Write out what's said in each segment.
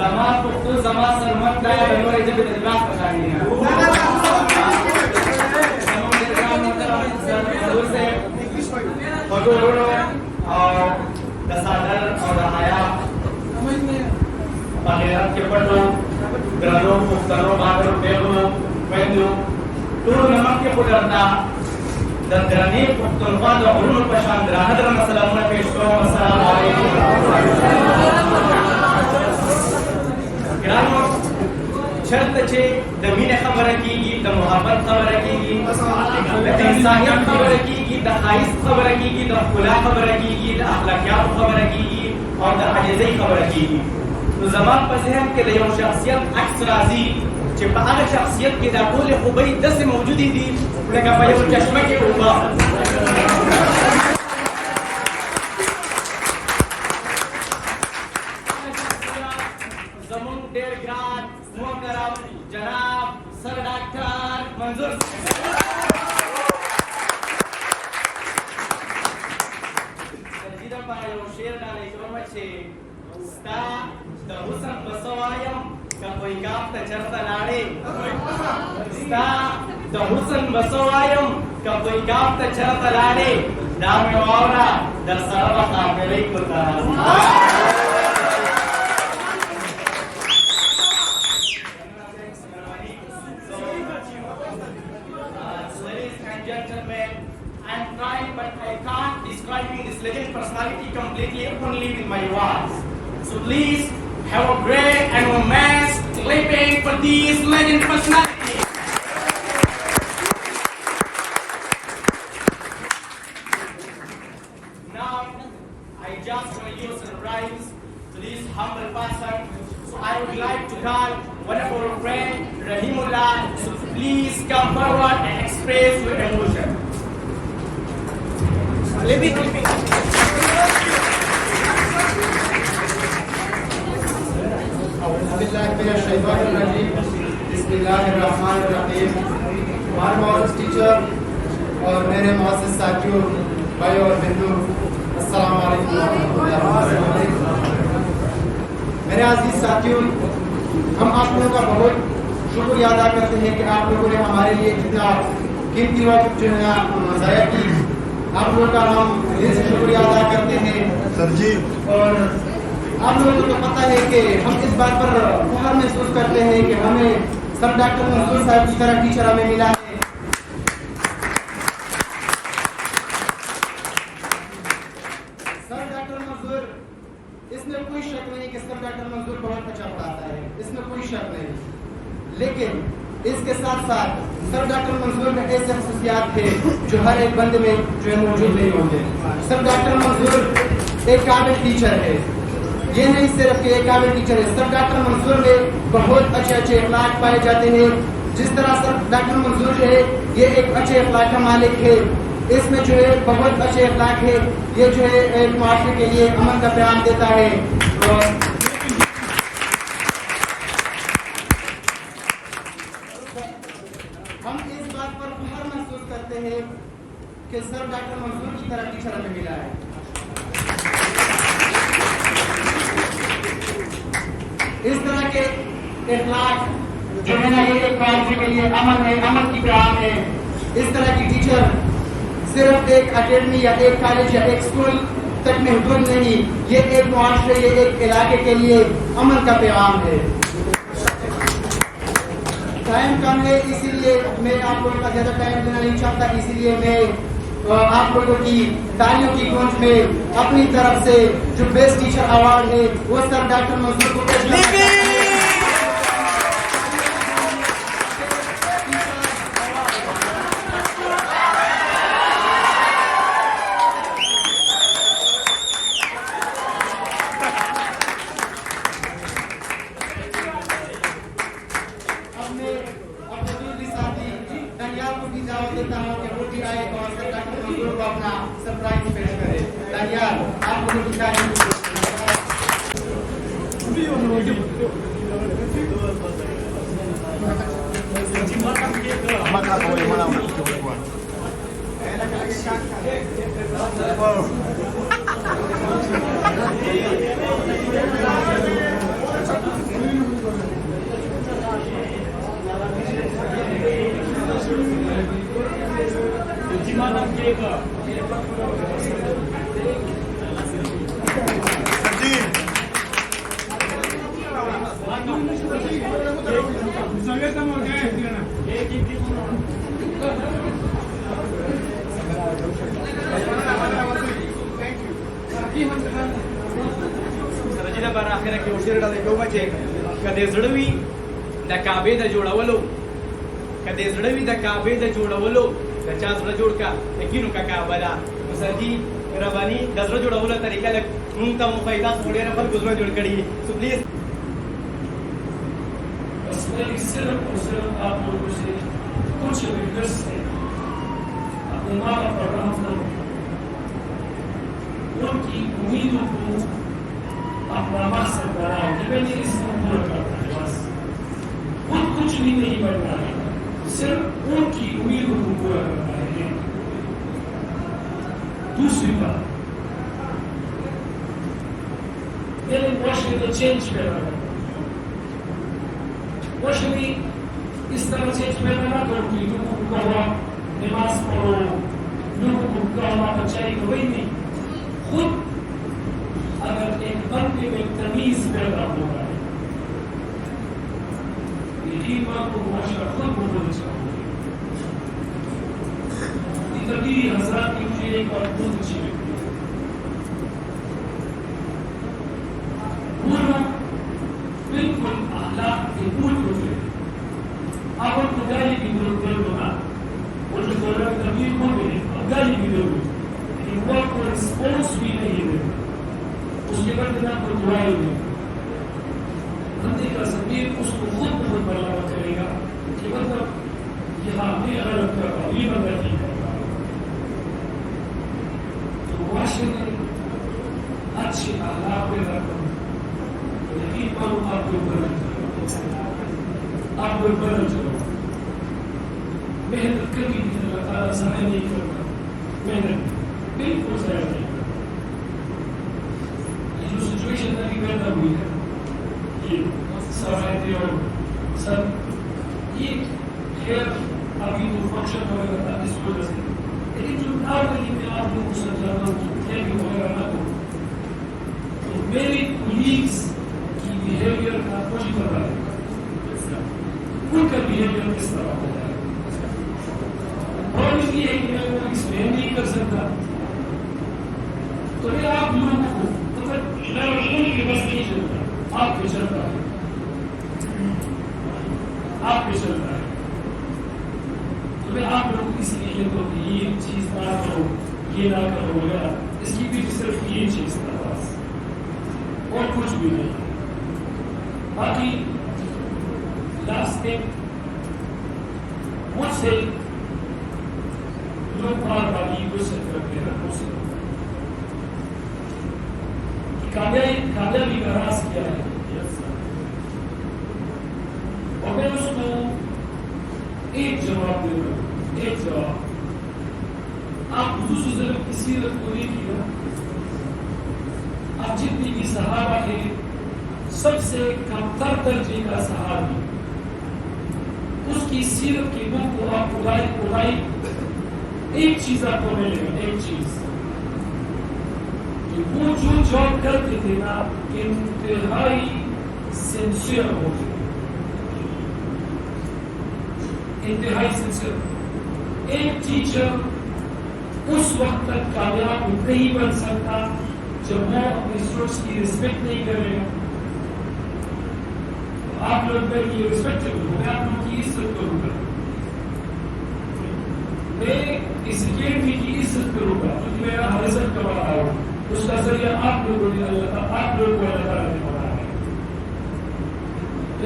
زمان پختو زمان سرمت دا نور جب تدباس پشانی ہے زمان درگاہ محترم سر حضور سے حضوروں اور دسادر اور دہایا پاہیرات کے پڑھو گرانوں مختلوں بادروں بیغنوں ویدنوں دور نمک کے قدرتا درگرانی پختنخوا دو علوم پشان درہ در مسلمون پیشتوں السلام علیکم گرانوں شرط چھے دمین خبر کی گی دا محبت خبر کی گی دا انسانیت خبر کی گی دا خائص خبر کی گی دا خلا خبر کی گی دا اخلاقیات خبر کی گی اور دا عجزی خبر کی گی تو زمان پر ذہن کے لیوں شخصیت عکس رازی چھے پا اگر شخصیت کی دا کول خوبی دس موجودی دی لگا پا یو چشمہ کے اوپا زمان دیر گران محترم جناب سر ڈاکٹر منظور سرجیدہ پا یو شیر ڈالے کرو چھے ستا دا حسن بسوائیم کا کوئی کاف تا چرتا لاڑے ستا دا حسن بسوائیم کا کوئی کاف تا چرتا لاڑے دامی وورا در سربا خافلی کتا I'm trying, but I can't describe this legend personality completely only with my words. So please have a great and romance clapping for this legend personality. Now, I just want to use some rhymes to this humble person. So I would like to call one of our friend, Rahimullah. So please come forward and express your emotion. Living. بسم اللہ الرحمن الرحیم. ہمارے معزز teacher اور میرے معزز ساتھیوں بھائی اور بہنوں السلام علیکم ورحمۃ اللہ وبرکاتہ. میرے عزیز ساتھیوں, ہم آپ لوگوں کا بہت شکریہ ادا کرتے ہیں کہ آپ لوگوں نے ہمارے لیے اتنا قیمتی وقت جو ہے ضائع کی. آپ لوگوں کا ہم دل سے شکریہ ادا کرتے ہیں سر جی. اور آپ لوگوں کو پتہ ہے کہ ہم اس بات پر فخر محسوس کرتے ہیں کہ ہمیں سر ڈاکٹر منظور صاحب کی طرح ٹیچر ہمیں ملا ہے. سر ڈاکٹر منظور, اس میں کوئی شک نہیں کہ سر ڈاکٹر منظور بہت اچھا پڑھاتا ہے, اس میں کوئی شک نہیں. لیکن اس کے ساتھ ساتھ سر ڈاکٹر منظور میں ایسے خصوصیات ہیں جو ہر ایک بندے میں جو ہے موجود نہیں ہوتے. سر ڈاکٹر منظور ایک قابل ٹیچر ہے. یہ نہیں صرف کہ ایک قابل ٹیچر ہے, سر ڈاکٹر منظور میں بہت اچھے اچھے اخلاق پائے جاتے ہیں. جس طرح سر ڈاکٹر منظور جو ہے یہ ایک اچھے اخلاق کا مالک ہے. اس میں جو ہے بہت اچھے اخلاق ہے. یہ جو ہے ایک معاشرے کے لیے امن کا پیغام دیتا ہے. ہم اس بات پر فخر محسوس کرتے ہیں کہ سر ڈاکٹر منظور کی طرح ٹیچر ہمیں ملا ہے. اس طرح کے اخلاق جو ہے نا یہ ایک معاشرے کے لیے امن ہے, امن کی پیغام ہے. اس طرح کی ٹیچر صرف ایک اکیڈمی یا ایک کالج یا ایک اسکول تک محدود نہیں, یہ ایک معاشرے, یہ ایک علاقے کے لیے امن کا پیغام ہے. ٹائم کم ہے, اسی لیے میں آپ لوگوں کا زیادہ ٹائم دینا نہیں چاہتا. اسی لیے میں آپ لوگوں کی تالیوں کی گونج میں اپنی طرف سے جو بیسٹ ٹیچر ایوارڈ ہے وہ سر ڈاکٹر منظور کو پیش کرنا چاہتا ہوں. دیتا ہوں کہ وہ بھی آئے اور سر ڈاکٹر منظور کو اپنا سرپرائز پیش کرے. دانیال, آپ کو بھی تعریف. سرجله بر اخره کې وشیر ډاله کومه چې کده زړوي د کعبه د جوړولو کده زړوي د کعبه د جوړولو د چا زړه جوړ کا یقینو کا کعبه دا سرجي ربانی د زړه جوړولو طریقه لک مونږ ته مو فائدہ څوړې نه پر ګزره جوړ کړی سو پلیز بس میں صرف اور صرف آپ لوگوں سے کچھ ریکویسٹ ہے اپنے ماں باپ پر رحم کرو ان کی امیدوں کو اپنا مقصد بناؤ کہ میں نے اس کو پورا کرنا ہے بس خود کچھ بھی نہیں بننا ہے صرف ان کی امیدوں کو پورا کرنا ہے دوسری بات میں نے معاشرے کو چینج کرنا ہے معاشرے اس طرح چینج پیدا نہ کرو کہ لوگوں کو کہا نماز پڑھو لوگوں کو کہا بچائی کو وہی نہیں خود اگر ایک بندے میں تمیز پیدا ہو رہا ہے یہی بات کو معاشرہ خود کو بولنا چاہوں گی تبدیلی حضرات کی مجھے ایک بات بہت اچھی لگتی ہے وہ بالکل اخلاق کے بھول ہوتے ہیں آپ ان کو گالی کی ضرورت ہونا وہ جو دولت تبدیل ہو گئے اب گالی کی ضرورت لیکن وہ کو رسپونس بھی نہیں دے اس کے بعد نہ کوئی دعائی نہیں بندے کا ضمیر اس کو خود بہت برابر کرے گا کہ مطلب یہاں میں غلط کر رہا ہوں یہ بندہ نہیں کر رہا تو معاشرے میں اچھے اخلاق پیدا کرو یقین کرو آپ کو بدل آپ کو بدل چلو محنت کبھی بھی اللہ تعالیٰ ضائع نہیں کرتا محنت بالکل ضائع نہیں کرتا یہ جو سچویشن ابھی پیدا ہوئی ہے یہ سب رہتے ہو سب یہ خیر ابھی تو فنکشن وغیرہ تھا اس وجہ سے لیکن جو نارملی میں آپ لوگوں کو سمجھاتا ہوں کہ خیر وغیرہ نہ کرو تو میرے کولیگس کی بیہیویئر کا مجھے پتا ہے ان کا بیہیویئر کس طرح ہوتا ہے اور اس لیے ہے کہ میں وہ ایکسپلین نہیں کر سکتا تو میں آپ لوگوں کو مطلب میں ان کے بس نہیں چلتا آپ پہ چلتا ہے آپ پہ چلتا ہے تو میں آپ لوگوں کو اس لیے کہتا ہوں کہ یہ چیز نہ کرو یہ نہ کرو وغیرہ اس کی بھی صرف یہ چیز تھا بس اور کچھ بھی نہیں باقی لاسٹ ٹائم مجھ سے لوگ بار بار یہ کوشچن کرتے ہیں مجھ سے کامیابی کا راز کیا ہے اور میں اس کو ایک جواب دے رہا ہوں ایک جواب آپ حضور صلی اللہ علیہ وسلم کی سیرت کو دیکھیے آپ جتنی بھی صحابہ ہیں سب سے کم تر درجے کا صحابی اس کی سیرت کی بک کو آپ اڑائی ایک چیز آپ کو ملے گا ایک چیز کہ وہ جو جاب کرتے تھے نا انتہائی سنسیئر ہوتے انتہائی سنسیئر ایک ٹیچر اس وقت تک کامیاب نہیں بن سکتا جب وہ اپنے اسٹوڈنٹس کی ریسپیکٹ نہیں کرے گا آپ لوگ میری یہ ریسپیکٹ کروں میں آپ لوگ کی عزت کروں گا میں اس اکیڈمی کی عزت کروں گا کیونکہ میں یہاں رزق کروا رہا ہوں اس کا ذریعہ آپ لوگوں نے آپ لوگوں کو اللہ تعالیٰ نے بنایا ہے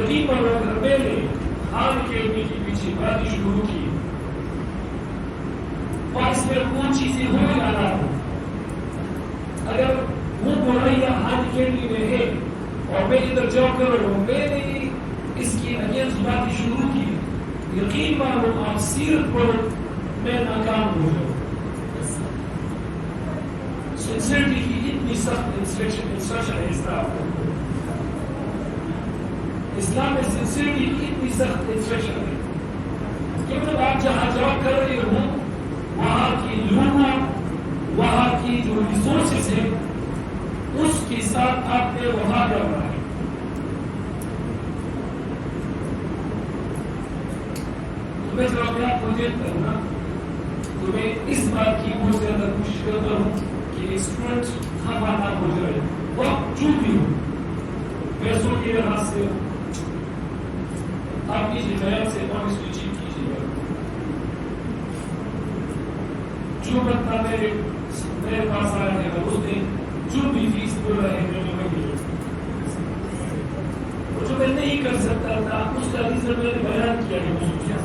یقین کرو اگر میں نے خان اکیڈمی کے پیچھے باتیں شروع کی اور اس میں کون چیزیں ہونے والا ہوں اگر وہ برائیاں خان اکیڈمی میں ہے اور میں ادھر جاب کر رہا ہوں میں نے اس کی اگینسٹ باتیں شروع کی یقین مانو آپ سیرت پڑھو میں ناکام ہو جاؤں سنسیئرٹی کی اتنی سخت انسٹرکشن ہے اسلام میں سنسیئرٹی کی اتنی سخت انسٹرکشن ہے کہ مطلب آپ جہاں جاب کر رہے ہو وہاں کی لوگوں وہاں کی جو ریسورسز ہیں اس کے ساتھ آپ نے وہاں کرنا ہے میں جب اپنے آپ کو دیکھتا ہوں نا تو میں اس بات کی بہت زیادہ کوشش کرتا ہوں کہ اسٹوڈنٹ ہمارا ہو جائے وہ جو بھی ہو پیسوں کے لحاظ سے آپ کیجیے خیال سے آنیسٹلی چیٹ کیجیے گا. جو بندہ میرے پاس آیا ہے اس نے جو بھی فیس بولا ہے میں جو میں نہیں کر سکتا تھا اس کا ریزن میں نے بیان کیا ہے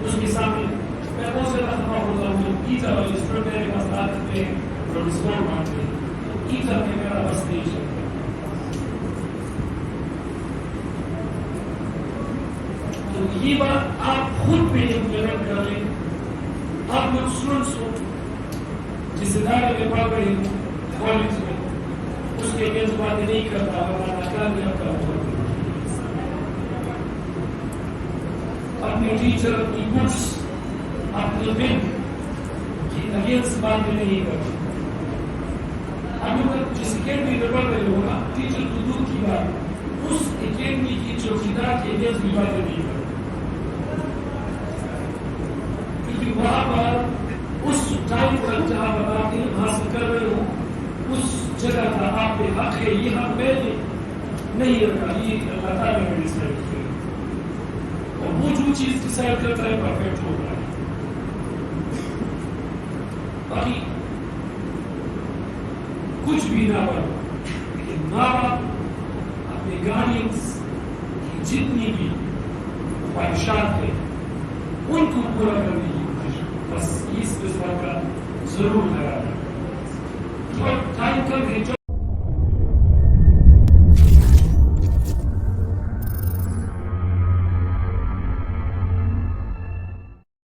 اس کے سامنے میں بہت زیادہ خفا ہوتا ہوں جب ٹیچر اور اسٹوڈنٹ میرے پاس آتے ہیں اور ڈسکاؤنٹ مانگتے ہیں تو ٹیچر نے میرا بس نہیں چلتا. تو یہ بات آپ خود پہ امپلیمنٹ کر لیں. آپ لوگ اسٹوڈنٹس ہو جس ادارے میں پڑھ رہے ہوں کالج میں اس کے اگینسٹ باتیں نہیں کرتا ورنہ کامیاب کا ہوگا. اپنے ٹیچر اپنی بکس اپنے پن کی اگینسٹ باتیں نہیں کرتا. اب لوگ جس اکیڈمی میں پڑھ رہے ہو نا ٹیچر تو دور کی بات اس اکیڈمی کی چوکیدار کے اگینسٹ بھی باتیں نہیں کرتا کیونکہ وہاں پر اس ٹائم پر جہاں پر آپ علم حاصل کر رہے ہو اس جگہ کا آپ پہ حق ہے. یہ حق میں نے نہیں رکھا یہ اللہ تعالیٰ نے ڈیسائڈ کیا اور وہ جو چیز ڈیسائڈ کرتا ہے پرفیکٹ ہوتا ہے. باقی کچھ بھی نہ بنو لیکن ماں باپ اپنے گارڈینس کی جتنی بھی خواہشات ہیں ان کو پورا کرنے کی کوشش بس اس قسم کا ضرور لگا ٹائم کم ہے.